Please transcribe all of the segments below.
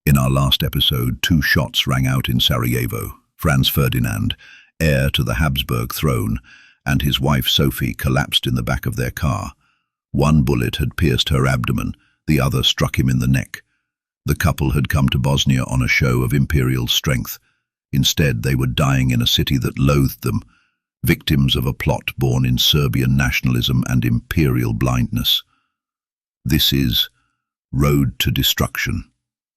In our last episode, 2 shots rang out in Sarajevo. Franz Ferdinand, heir to the Habsburg throne, and his wife Sophie collapsed in the back of their car. One bullet had pierced her abdomen, the other struck him in the neck. The couple had come to Bosnia on a show of imperial strength. Instead, they were dying in a city that loathed them, victims of a plot born in Serbian nationalism and imperial blindness. This is Road to Destruction.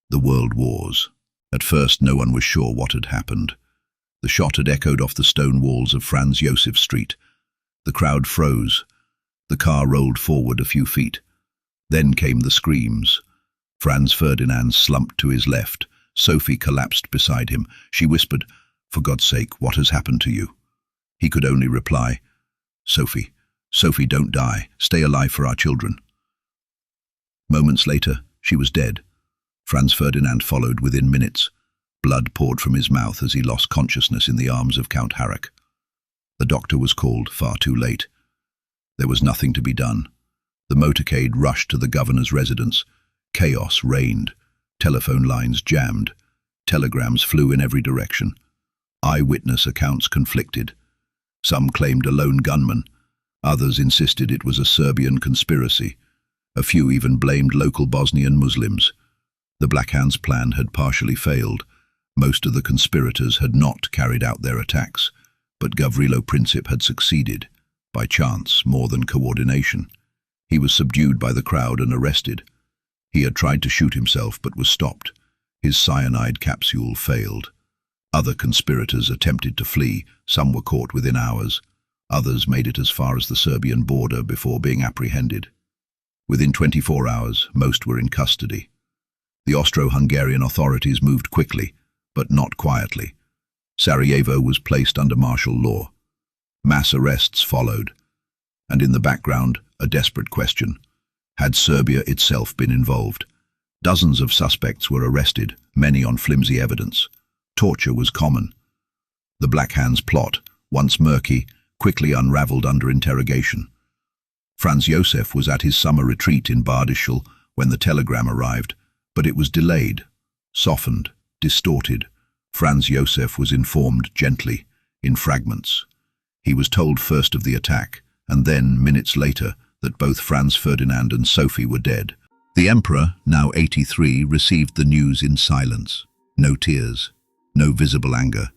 The World Wars. At first, no one was sure what had happened. The shot had echoed off the stone walls of Franz Josef Street. The crowd froze. The car rolled forward a few feet. Then came the screams. Franz Ferdinand slumped to his left. Sophie collapsed beside him. She whispered, "For God's sake, what has happened to you?" He could only reply, "Sophie, Sophie, don't die. Stay alive for our children." Moments later, she was dead. Franz Ferdinand followed within minutes. Blood poured from his mouth as he lost consciousness in the arms of Count Harrach. The doctor was called far too late. There was nothing to be done. The motorcade rushed to the governor's residence. Chaos reigned. Telephone lines jammed. Telegrams flew in every direction. Eyewitness accounts conflicted. Some claimed a lone gunman. Others insisted it was a Serbian conspiracy. A few even blamed local Bosnian Muslims. The Black Hand's plan had partially failed. Most of the conspirators had not carried out their attacks, but Gavrilo Princip had succeeded, by chance more than coordination. He was subdued by the crowd and arrested. He had tried to shoot himself but was stopped. His cyanide capsule failed. Other conspirators attempted to flee. Some were caught within hours. Others made it as far as the Serbian border before being apprehended. Within 24 hours, most were in custody. The Austro-Hungarian authorities moved quickly, but not quietly. Sarajevo was placed under martial law. Mass arrests followed. And in the background, a desperate question. Had Serbia itself been involved? Dozens of suspects were arrested, many on flimsy evidence. Torture was common. The Black Hand's plot, once murky, quickly unraveled under interrogation. Franz Josef was at his summer retreat in Bardischl when the telegram arrived, but it was delayed, softened, distorted. Franz Josef was informed gently, in fragments. He was told first of the attack, and then, minutes later, that both Franz Ferdinand and Sophie were dead. The Emperor, now 83, received the news in silence. No tears, no visible anger,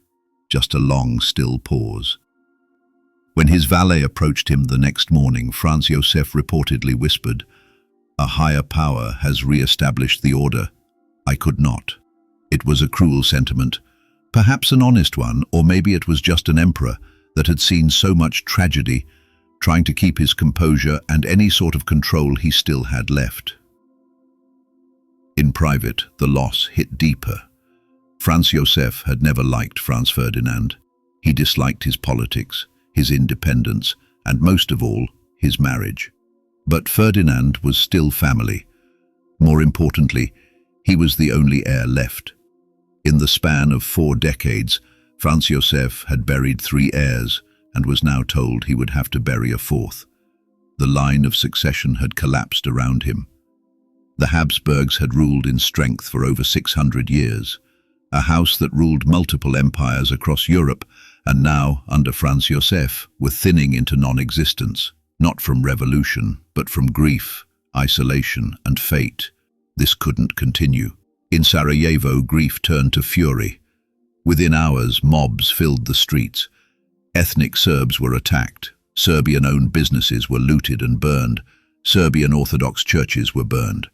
just a long, still pause. When his valet approached him the next morning, Franz Josef reportedly whispered, "A higher power has re-established the order. I could not." It was a cruel sentiment, perhaps an honest one, or maybe it was just an emperor that had seen so much tragedy, trying to keep his composure and any sort of control he still had left. In private, the loss hit deeper. Franz Josef had never liked Franz Ferdinand. He disliked his politics, his independence, and most of all, his marriage. But Ferdinand was still family. More importantly, he was the only heir left. In the span of 4 decades, Franz Josef had buried 3 heirs and was now told he would have to bury a 4th. The line of succession had collapsed around him. The Habsburgs had ruled in strength for over 600 years, a house that ruled multiple empires across Europe, and now, under Franz Josef, were thinning into non-existence, not from revolution, but from grief, isolation, and fate. This couldn't continue. In Sarajevo, grief turned to fury. Within hours, mobs filled the streets. Ethnic Serbs were attacked. Serbian-owned businesses were looted and burned. Serbian Orthodox churches were burned.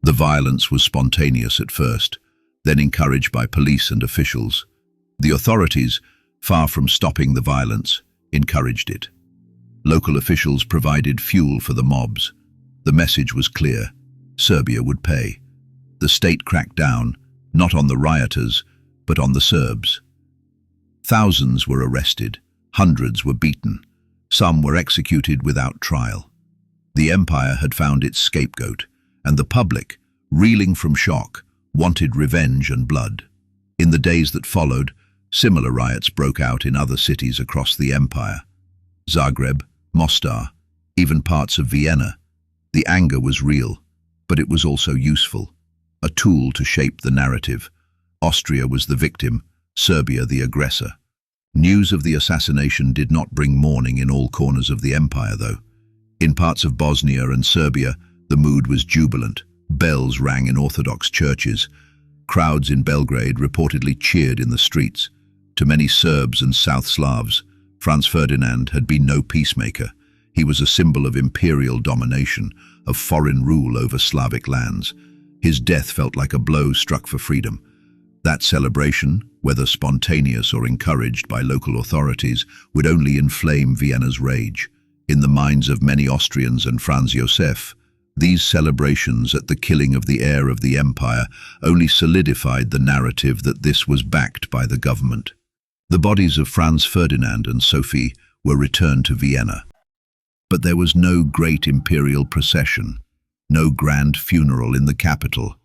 The violence was spontaneous at first, then encouraged by police and officials. The authorities, far from stopping the violence, encouraged it. Local officials provided fuel for the mobs. The message was clear: Serbia would pay. The state cracked down, not on the rioters, but on the Serbs. Thousands were arrested, hundreds were beaten, some were executed without trial. The empire had found its scapegoat, and the public, reeling from shock, wanted revenge and blood. In the days that followed, similar riots broke out in other cities across the empire. Zagreb, Mostar, even parts of Vienna. The anger was real, but it was also useful. a tool to shape the narrative. Austria was the victim, Serbia the aggressor. News of the assassination did not bring mourning in all corners of the empire, though. In parts of Bosnia and Serbia, the mood was jubilant. Bells rang in Orthodox churches. Crowds in Belgrade reportedly cheered in the streets. To many Serbs and South Slavs, Franz Ferdinand had been no peacemaker. He was a symbol of imperial domination, of foreign rule over Slavic lands. His death felt like a blow struck for freedom. That celebration, whether spontaneous or encouraged by local authorities, would only inflame Vienna's rage. In the minds of many Austrians and Franz Josef, these celebrations at the killing of the heir of the empire only solidified the narrative that this was backed by the government. The bodies of Franz Ferdinand and Sophie were returned to Vienna. But there was no great imperial procession, no grand funeral in the capital.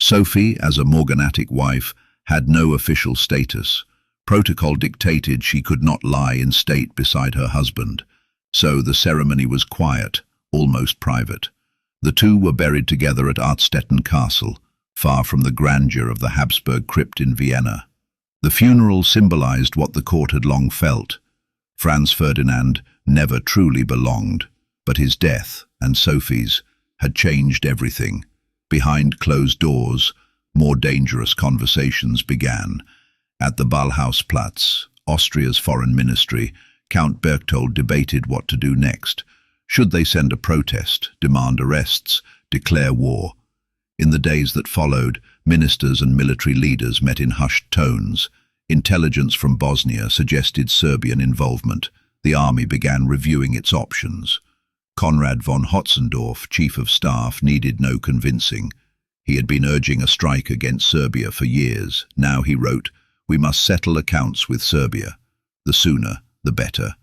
Sophie, as a morganatic wife, had no official status. Protocol dictated she could not lie in state beside her husband. So the ceremony was quiet, almost private. The two were buried together at Artstetten Castle, far from the grandeur of the Habsburg crypt in Vienna. The funeral symbolized what the court had long felt. Franz Ferdinand never truly belonged, but his death, and Sophie's, had changed everything. Behind closed doors, more dangerous conversations began. At the Ballhausplatz, Austria's foreign ministry, Count Berchtold debated what to do next. Should they send a protest, demand arrests, declare war? In the days that followed, ministers and military leaders met in hushed tones. Intelligence from Bosnia suggested Serbian involvement. The army began reviewing its options. Konrad von Hotzendorf, chief of staff, needed no convincing. He had been urging a strike against Serbia for years. Now he wrote, "We must settle accounts with Serbia. The sooner, the better."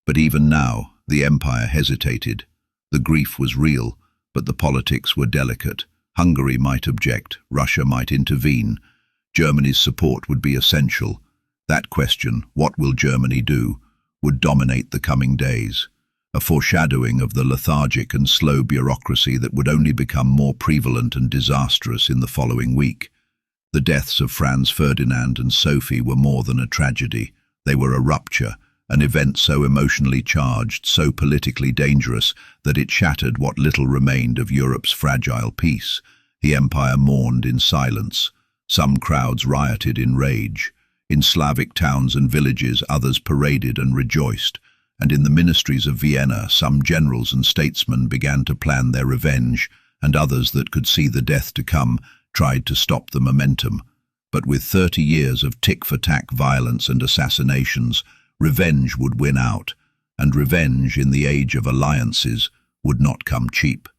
But even now, the empire hesitated. The grief was real, but the politics were delicate. Hungary might object, Russia might intervene. Germany's support would be essential. That question, what will Germany do, would dominate the coming days. A foreshadowing of the lethargic and slow bureaucracy that would only become more prevalent and disastrous in the following week. The deaths of Franz Ferdinand and Sophie were more than a tragedy. They were a rupture, an event so emotionally charged, so politically dangerous, that it shattered what little remained of Europe's fragile peace. The empire mourned in silence. Some crowds rioted in rage. In Slavic towns and villages, others paraded and rejoiced. And in the ministries of Vienna, some generals and statesmen began to plan their revenge, and others that could see the death to come tried to stop the momentum. But with 30 years of tick-for-tack violence and assassinations, revenge would win out, and revenge in the age of alliances would not come cheap.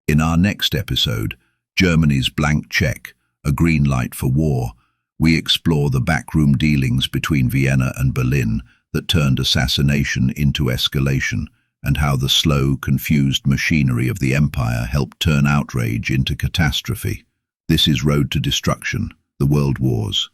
In our next episode, Germany's blank check, a green light for war, we explore the backroom dealings between Vienna and Berlin that turned assassination into escalation, and how the slow, confused machinery of the empire helped turn outrage into catastrophe. This is Road to Destruction, the World Wars.